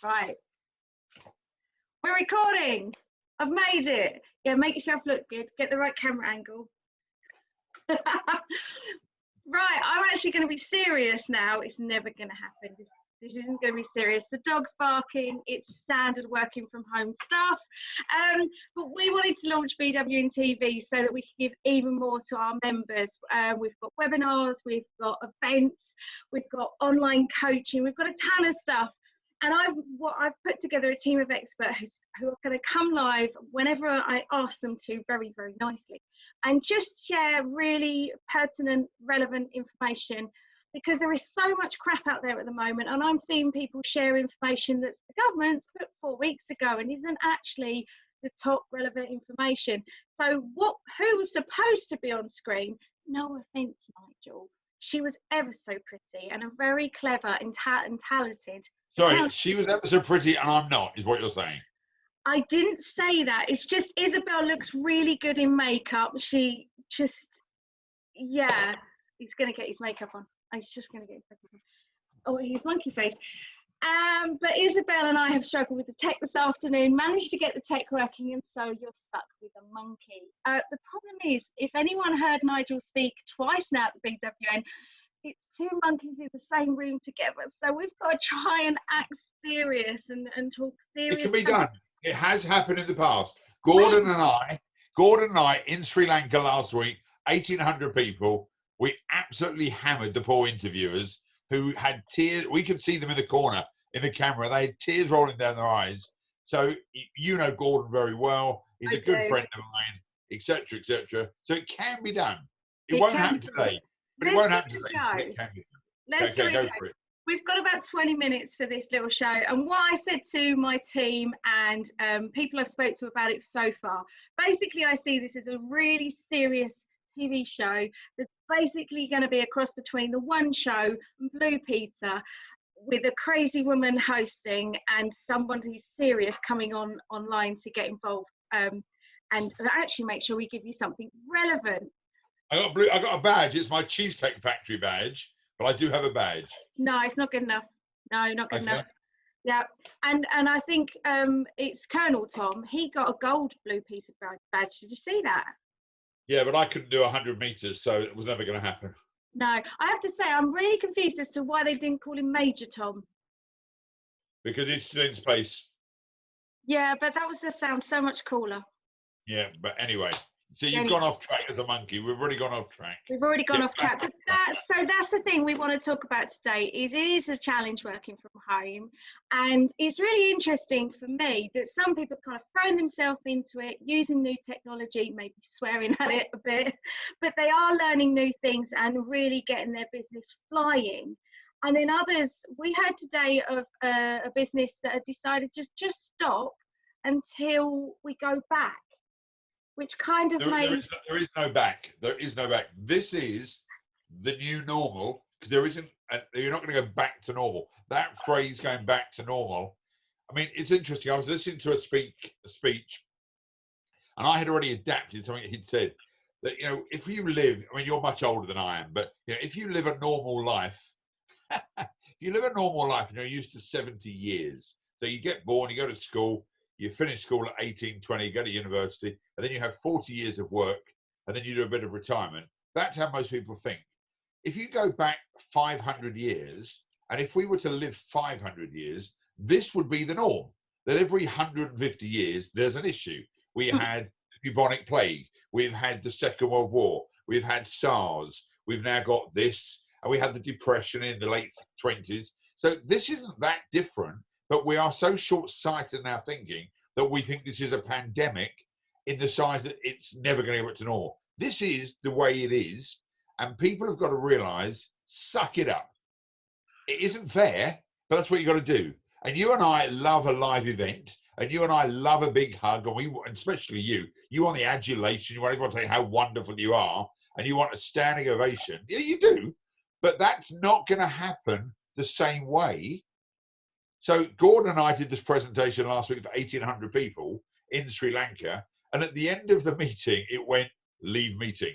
Right. We're recording. I've made it. Yeah, make yourself look good. Get the right camera angle. Right, I'm actually going to be serious now. It's never going to happen. This isn't going to be serious. The dog's barking. It's standard working from home stuff. But we wanted to launch BWN TV so that we can give even more to our members. We've got webinars, we've got events, we've got online coaching, we've got a ton of stuff. And I've put together a team of experts who are going to come live whenever I ask them to, very, very nicely, and just share really pertinent, relevant information, because there is so much crap out there at the moment, and I'm seeing people share information that the government's put 4 weeks ago and isn't actually the top relevant information. So who was supposed to be on screen? No offence, Nigel. She was ever so pretty and a very clever and talented. Sorry, she was ever so pretty and I'm not, is what you're saying. I didn't say that. It's just Isabel looks really good in makeup. She just, yeah, he's going to get his makeup on. He's just going to get his makeup on. Oh, his monkey face. But Isabel and I have struggled with the tech this afternoon, managed to get the tech working, and so you're stuck with a monkey. The problem is, if anyone heard Nigel speak twice now at the BWN, it's two monkeys in the same room together. So we've got to try and act serious and talk serious. It can be done. It has happened in the past. Gordon and I in Sri Lanka last week, 1,800 people, we absolutely hammered the poor interviewers who had tears. We could see them in the corner in the camera. They had tears rolling down their eyes. So you know Gordon very well. He's a good friend of mine, etc., etc. So it can be done. It won't happen today. But it won't happen today. It can be. Let's go for it. We've got about 20 minutes for this little show. And what I said to my team and people I've spoke to about it so far, basically I see this as a really serious TV show that's basically going to be a cross between The One Show and Blue Peter, with a crazy woman hosting and someone who's serious coming online to get involved and actually make sure we give you something relevant. I got a badge. It's my Cheesecake Factory badge, but I do have a badge. No, it's not good enough. No, not good enough. Yeah, and I think it's Colonel Tom. He got a gold Blue Peter badge. Did you see that? Yeah, but I couldn't do 100 meters, so it was never going to happen. No, I have to say I'm really confused as to why they didn't call him Major Tom. Because he's still in space. Yeah, but that was just sound so much cooler. Yeah, but anyway. So you've gone off track as a monkey. We've already gone off track. We've already gone off track. But that's the thing we want to talk about today. It is a challenge working from home, and it's really interesting for me that some people kind of thrown themselves into it, using new technology, maybe swearing at it a bit, but they are learning new things and really getting their business flying. And then others, we heard today of a business that had decided just stop until we go back. Which kind of there is no back. There is no back. This is the new normal, because there isn't. You're not going to go back to normal. That phrase, going back to normal. I mean, it's interesting. I was listening to a speech, and I had already adapted something he'd said that if you live. I mean, you're much older than I am, but if you live a normal life, if you live a normal life, and you're used to 70 years. So you get born, you go to school. You finish school at 18, 20, go to university, and then you have 40 years of work, and then you do a bit of retirement. That's how most people think. If you go back 500 years, and if we were to live 500 years, this would be the norm, that every 150 years, there's an issue. We had the bubonic plague. We've had the Second World War. We've had SARS. We've now got this, and we had the Depression in the late 20s. So this isn't that different. But we are so short-sighted in our thinking that we think this is a pandemic in the size that it's never going to go back to normal. This is the way it is, and people have got to realise, suck it up. It isn't fair, but that's what you've got to do. And you and I love a live event, and you and I love a big hug, and especially you want the adulation, you want everyone to say how wonderful you are, and you want a standing ovation. Yeah, you do, but that's not going to happen the same way. So Gordon and I did this presentation last week for 1,800 people in Sri Lanka. And at the end of the meeting, it went, leave meeting.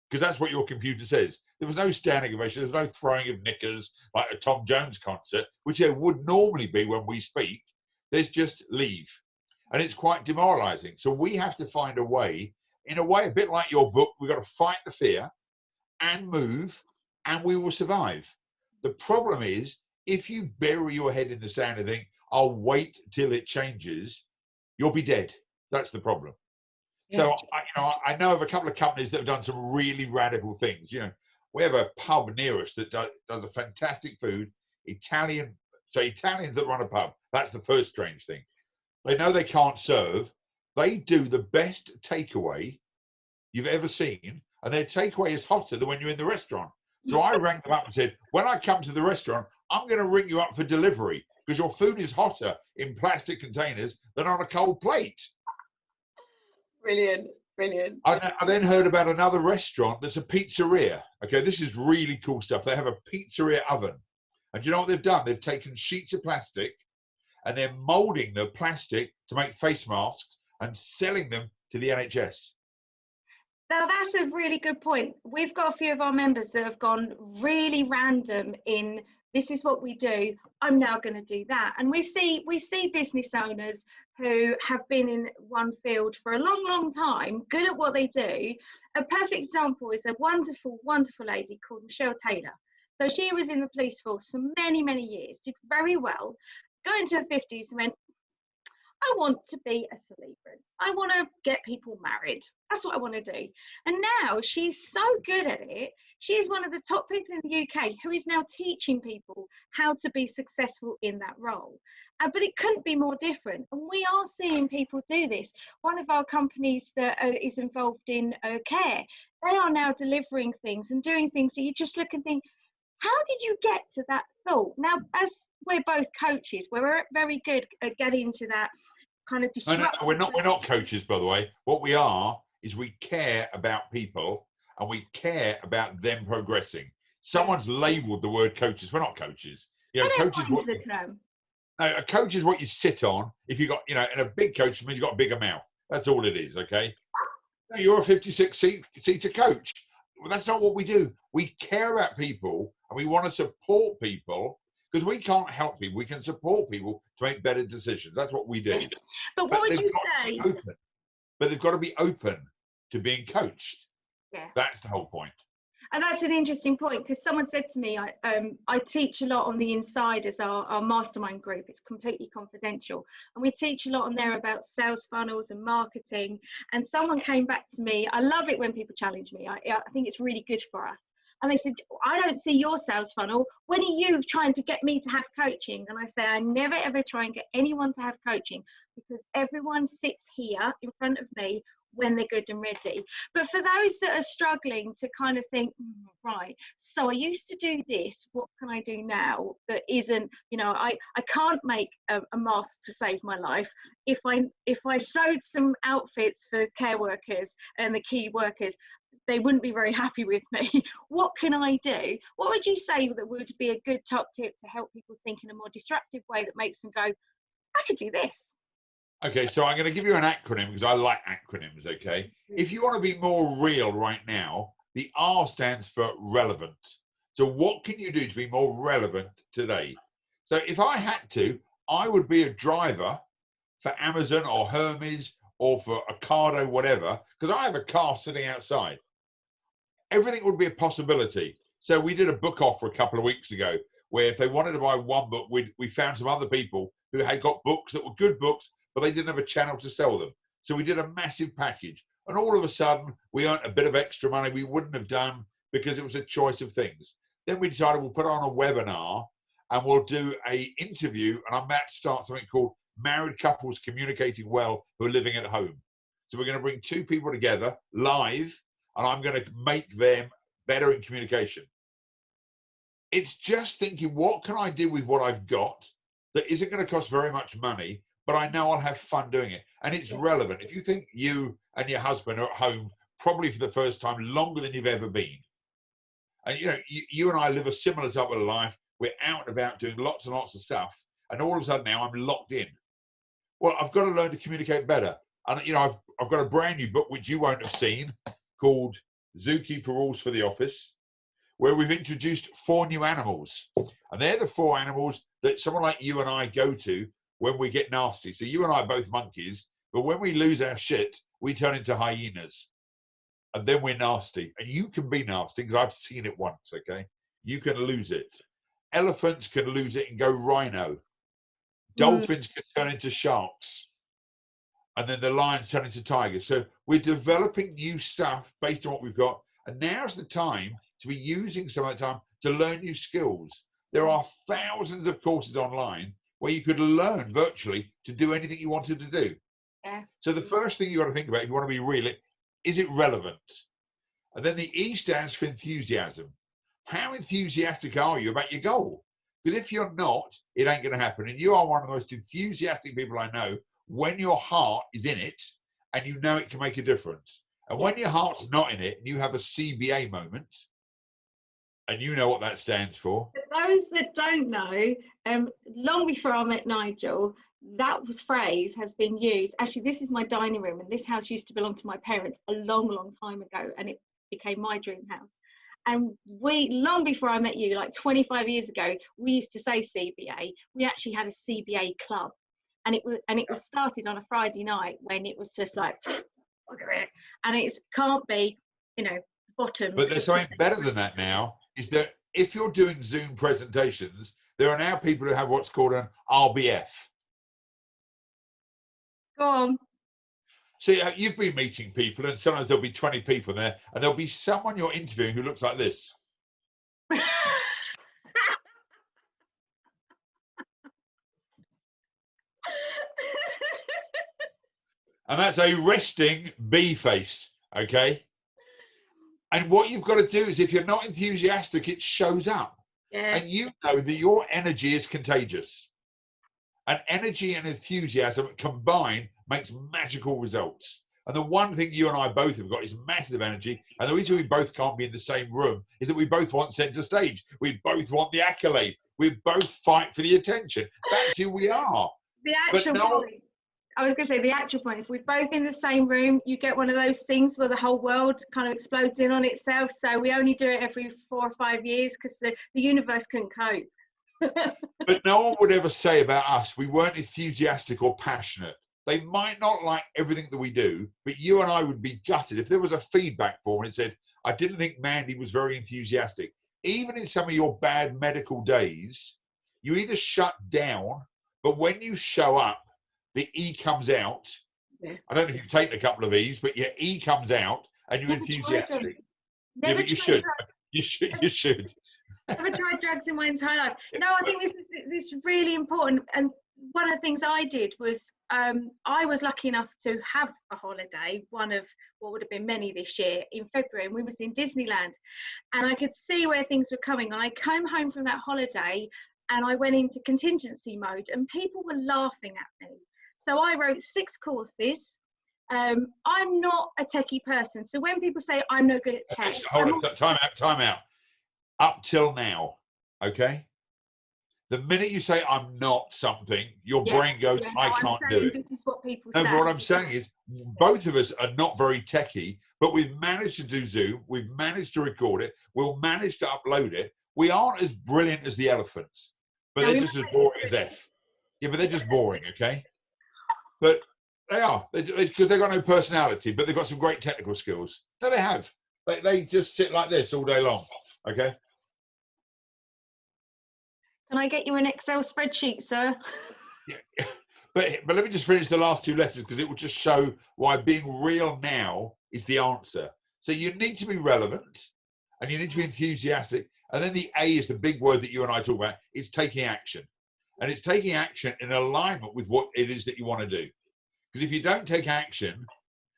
Because that's what your computer says. There was no standing ovation. There was no throwing of knickers like a Tom Jones concert, which there would normally be when we speak. There's just leave. And it's quite demoralizing. So we have to find a way, in a way, a bit like your book, we've got to fight the fear and move, and we will survive. The problem is, if you bury your head in the sand and think, I'll wait till it changes, you'll be dead. That's the problem. So I know of a couple of companies that have done some really radical things. We have a pub near us that does a fantastic food. Italians that run a pub. That's the first strange thing. They know they can't serve. They do the best takeaway you've ever seen, and their takeaway is hotter than when you're in the restaurant. So I rang them up and said, when I come to the restaurant, I'm going to ring you up for delivery because your food is hotter in plastic containers than on a cold plate. Brilliant, brilliant. I then heard about another restaurant that's a pizzeria. Okay, this is really cool stuff. They have a pizzeria oven. And do you know what they've done? They've taken sheets of plastic and they're molding the plastic to make face masks and selling them to the NHS. Now, that's a really good point. We've got a few of our members that have gone really random in, this is what we do, I'm now going to do that. And we see business owners who have been in one field for a long, long time, good at what they do. A perfect example is a wonderful, wonderful lady called Michelle Taylor. So she was in the police force for many, many years, did very well, got into her 50s and went, I want to be a celebrant. I want to get people married. That's what I want to do. And now she's so good at it. She is one of the top people in the UK who is now teaching people how to be successful in that role. But it couldn't be more different. And we are seeing people do this. One of our companies that is involved in care, they are now delivering things and doing things that you just look and think, how did you get to that thought? Now, as we're both coaches, we're very good at getting into that kind of disruptive. No, we're not coaches, by the way. What we are is we care about people and we care about them progressing. Someone's labelled the word coaches. We're not coaches. Coaches. A coach is what you sit on. If you got, and a big coach means you've got a bigger mouth. That's all it is. Okay. No, you're a 56-seater coach. Well, that's not what we do. We care about people and we want to support people because we can't help people. We can support people to make better decisions. That's what we do. But what would you say? But they've got to be open to being coached. Yeah. That's the whole point. And that's an interesting point because someone said to me, I teach a lot on the inside as our mastermind group. It's completely confidential. And we teach a lot on there about sales funnels and marketing. And someone came back to me. I love it when people challenge me. I think it's really good for us. And they said, I don't see your sales funnel. When are you trying to get me to have coaching? And I say, I never, ever try and get anyone to have coaching because everyone sits here in front of me when they're good and ready. But for those that are struggling to kind of think, right, so I used to do this, what can I do now that isn't, I can't make a mask to save my life. If I sewed some outfits for care workers and the key workers, they wouldn't be very happy with me. What can I do? What would you say that would be a good top tip to help people think in a more disruptive way that makes them go, I could do this? Okay, so I'm going to give you an acronym because I like acronyms, okay? If you want to be more real right now, the R stands for relevant. So what can you do to be more relevant today? So if I had to, I would be a driver for Amazon or Hermes or for Ocado, whatever, because I have a car sitting outside. Everything would be a possibility. So we did a book offer a couple of weeks ago where if they wanted to buy one book, we found some other people who had got books that were good books, but they didn't have a channel to sell them. So we did a massive package. And all of a sudden, we earned a bit of extra money we wouldn't have done because it was a choice of things. Then we decided we'll put on a webinar and we'll do an interview. And I'm about to start something called Married Couples Communicating Well Who Are Living at Home. So we're going to bring two people together live and I'm going to make them better in communication. It's just thinking, what can I do with what I've got that isn't going to cost very much money, but I know I'll have fun doing it. And it's relevant. If you think you and your husband are at home, probably for the first time, longer than you've ever been. And you and I live a similar type of life. We're out and about doing lots and lots of stuff. And all of a sudden now I'm locked in. Well, I've got to learn to communicate better. And I've got a brand new book, which you won't have seen, called Zookeeper Rules for the Office, where we've introduced 4 new animals. And they're the 4 animals that someone like you and I go to when we get nasty. So you and I are both monkeys, but when we lose our shit, we turn into hyenas. And then we're nasty. And you can be nasty, because I've seen it once, okay? You can lose it. Elephants can lose it and go rhino. Dolphins can turn into sharks. And then the lions turn into tigers. So we're developing new stuff based on what we've got. And now's the time to be using some of that time to learn new skills. There are thousands of courses online where you could learn virtually to do anything you wanted to do. Yeah. So the first thing you got to think about, if you want to be real, is it relevant? And then the E stands for enthusiasm. How enthusiastic are you about your goal? Because if you're not, it ain't going to happen. And you are one of the most enthusiastic people I know when your heart is in it and you know it can make a difference. And when your heart's not in it and you have a CBA moment, and you know what that stands for. For those that don't know, long before I met Nigel, that phrase has been used. Actually, this is my dining room, and this house used to belong to my parents a long, long time ago, and it became my dream house. And long before I met you, like 25 years ago, we used to say CBA. We actually had a CBA club, and it was started on a Friday night when it was just like, look at it, and it can't be, bottom. But there's something better than that now, is that if you're doing Zoom presentations, there are now people who have what's called an RBF. Go on. See, you've been meeting people, and sometimes there'll be 20 people there, and there'll be someone you're interviewing who looks like this. And that's a resting B face, okay? And what you've got to do is, if you're not enthusiastic, it shows up. Yeah. And you know that your energy is contagious. And energy and enthusiasm combined makes magical results. And the one thing you and I both have got is massive energy. And the reason we both can't be in the same room is that we both want center stage. We both want the accolade. We both fight for the attention. That's who we are. The actual point. I was going to say the actual point. If we're both in the same room, you get one of those things where the whole world kind of explodes in on itself. So we only do it every 4 or 5 years because the universe couldn't cope. But no one would ever say about us we weren't enthusiastic or passionate. They might not like everything that we do, but you and I would be gutted if there was a feedback form and it said, I didn't think Mandie was very enthusiastic. Even in some of your bad medical days, you either shut down, but when you show up, the E comes out. Yeah. I don't know if you've taken a couple of E's, but your E comes out and you're enthusiastic. Yeah, but you should. You should. Never tried drugs in my entire life. No, I think this is really important. And one of the things I did was I was lucky enough to have a holiday, one of what would have been many this year, in February, and we was in Disneyland, and I could see where things were coming. And I came home from that holiday and I went into contingency mode, and people were laughing at me. So I wrote 6 courses. I'm not a techie person, so when people say I'm no good at tech, hold on, time out. Up till now, okay? The minute you say I'm not something, your brain goes, I can't do it. This is what people say. No, but what I'm saying is, both of us are not very techie, but we've managed to do Zoom, we've managed to record it, we'll manage to upload it. We aren't as brilliant as the elephants, but they're just as boring as F. Yeah, but they're just boring, okay? But they are, because they've got no personality, but they've got some great technical skills. No, they have. They just sit like this all day long, okay? Can I get you an Excel spreadsheet, sir? Yeah. But let me just finish the last 2 letters, because it will just show why being real now is the answer. So you need to be relevant and you need to be enthusiastic. And then the A is the big word that you and I talk about. It's taking action. And it's taking action in alignment with what it is that you want to do. Because if you don't take action,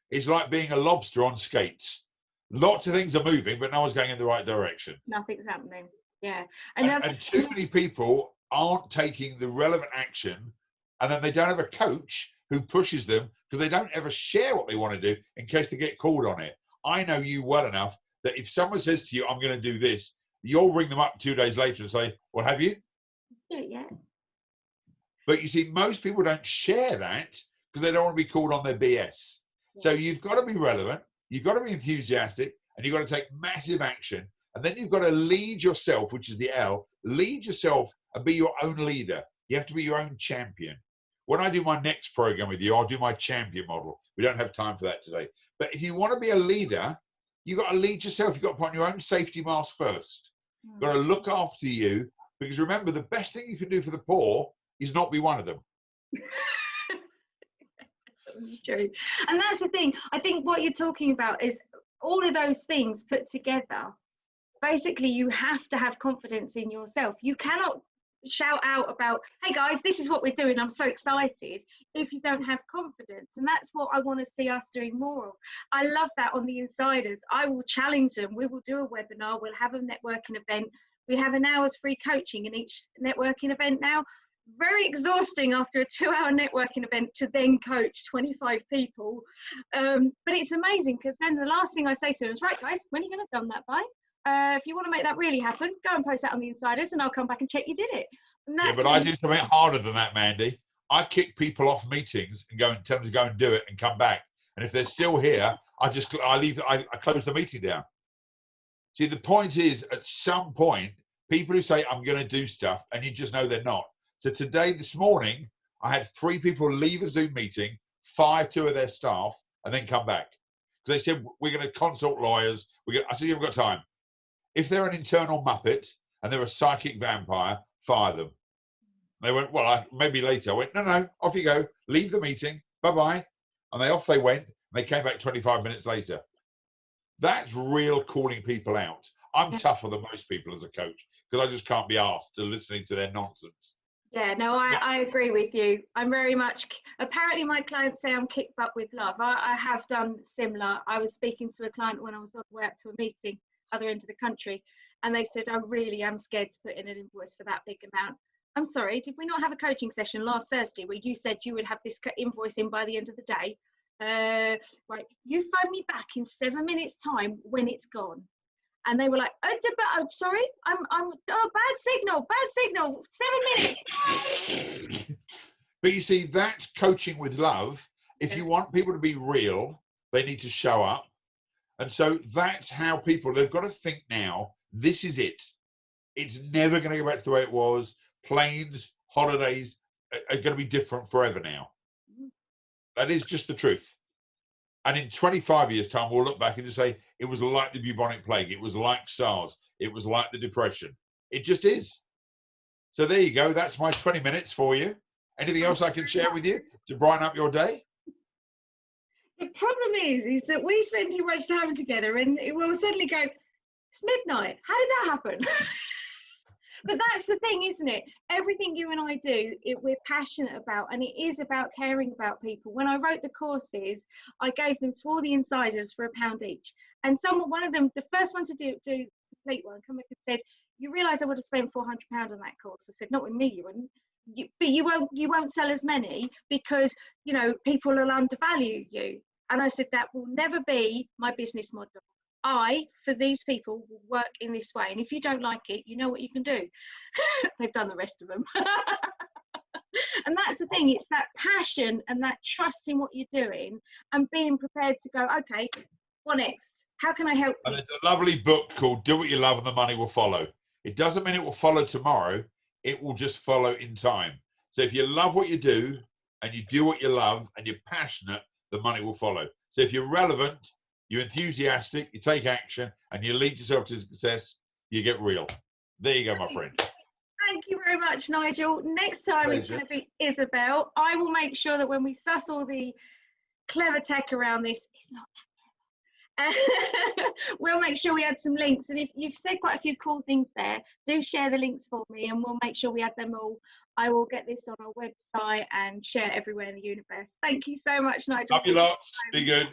it's like being a lobster on skates. Lots of things are moving, but no one's going in the right direction. Nothing's happening. Yeah. And too many people aren't taking the relevant action, and then they don't have a coach who pushes them because they don't ever share what they want to do in case they get called on it. I know you well enough that if someone says to you, I'm going to do this, you'll ring them up 2 days later and say, well, have you? Yeah. But you see, most people don't share that because they don't want to be called on their BS. Yeah. So you've got to be relevant, you've got to be enthusiastic, and you've got to take massive action. And then you've got to lead yourself, which is the L, lead yourself and be your own leader. You have to be your own champion. when I do my next program with you, I'll do my champion model. We don't have time for that today. But if you want to be a leader, you've got to lead yourself. You've got to put on your own safety mask first. You've got to look after you, because remember, the best thing you can do for the poor is not be one of them. True. And that's the thing. I think what you're talking about is all of those things put together. Basically, you have to have confidence in yourself. You cannot shout out about, hey guys, this is what we're doing, I'm so excited, if you don't have confidence. And that's what I want to see us doing more of. I love that on the insiders. I will challenge them. We will do a webinar, we'll have a networking event. We have an hour's free coaching in each networking event now. Very exhausting after a 2-hour networking event to then coach 25 people. But it's amazing, because then the last thing I say to them is, right guys, when are you going to have done that by? If you want to make that really happen, go and post that on the insiders and I'll come back and check you did it. And that's yeah, but I do something harder than that, Mandy. I kick people off meetings and go and tell them to go and do it and come back. And if they're still here, I close the meeting down. See, the point is, at some point, people who say, I'm going to do stuff, and you just know they're not. So this morning, I had 3 people leave a Zoom meeting, fire 2 of their staff, and then come back. Because they said, we're going to consult lawyers. I said, you haven't got time. If they're an internal Muppet and they're a psychic vampire, fire them. They went, well, maybe later. I went, no, off you go. Leave the meeting. Bye-bye. And off they went. And they came back 25 minutes later. That's real calling people out. I'm tougher than most people as a coach, because I just can't be asked to listening to their nonsense. Yeah, no, I agree with you. I'm very much, apparently my clients say I'm kicked butt with love. I have done similar. I was speaking to a client when I was on the way up to a meeting, other end of the country, and they said, I really am scared to put in an invoice for that big amount. I'm sorry, did we not have a coaching session last Thursday where you said you would have this invoice in by the end of the day? Right, you phone me back in 7 minutes time when it's gone. And they were like, oh, sorry, bad signal, 7 minutes. But you see, that's coaching with love. If you want people to be real, they need to show up. And so that's how they've got to think now, this is it. It's never going to go back to the way it was. Planes, holidays are going to be different forever now. That is just the truth. And in 25 years' time, we'll look back and just say, it was like the bubonic plague. It was like SARS. It was like the Depression. It just is. So there you go. That's my 20 minutes for you. Anything else I can share with you to brighten up your day? The problem is that we spend too much time together and it will suddenly go, it's midnight. How did that happen? But that's the thing, isn't it? Everything you and I do, we're passionate about, and it is about caring about people. When I wrote the courses, I gave them to all the insiders for £1 each. And one of them, the first one to do complete one, come back and said, you realise I would have spent £400 on that course. I said, not with me, you wouldn't. But you won't sell as many because, you know, people will undervalue you. And I said, that will never be my business model. For these people, will work in this way. And if you don't like it, you know what you can do. They've done the rest of them. And that's the thing. It's that passion and that trust in what you're doing and being prepared to go, okay, what next? How can I help you? And there's a lovely book called Do What You Love and the Money Will Follow. It doesn't mean it will follow tomorrow. It will just follow in time. So if you love what you do and you do what you love and you're passionate, the money will follow. So if you're relevant, you're enthusiastic, you take action, and you lead yourself to success, you get real. There you go, my friend. Thank you very much, Nigel. Next time it's going to be Isabel. I will make sure that when we suss all the clever tech around this, it's not that clever. We'll make sure we add some links. And if you've said quite a few cool things there, do share the links for me and we'll make sure we add them all. I will get this on our website and share everywhere in the universe. Thank you so much, Nigel. Love you lots. Be good.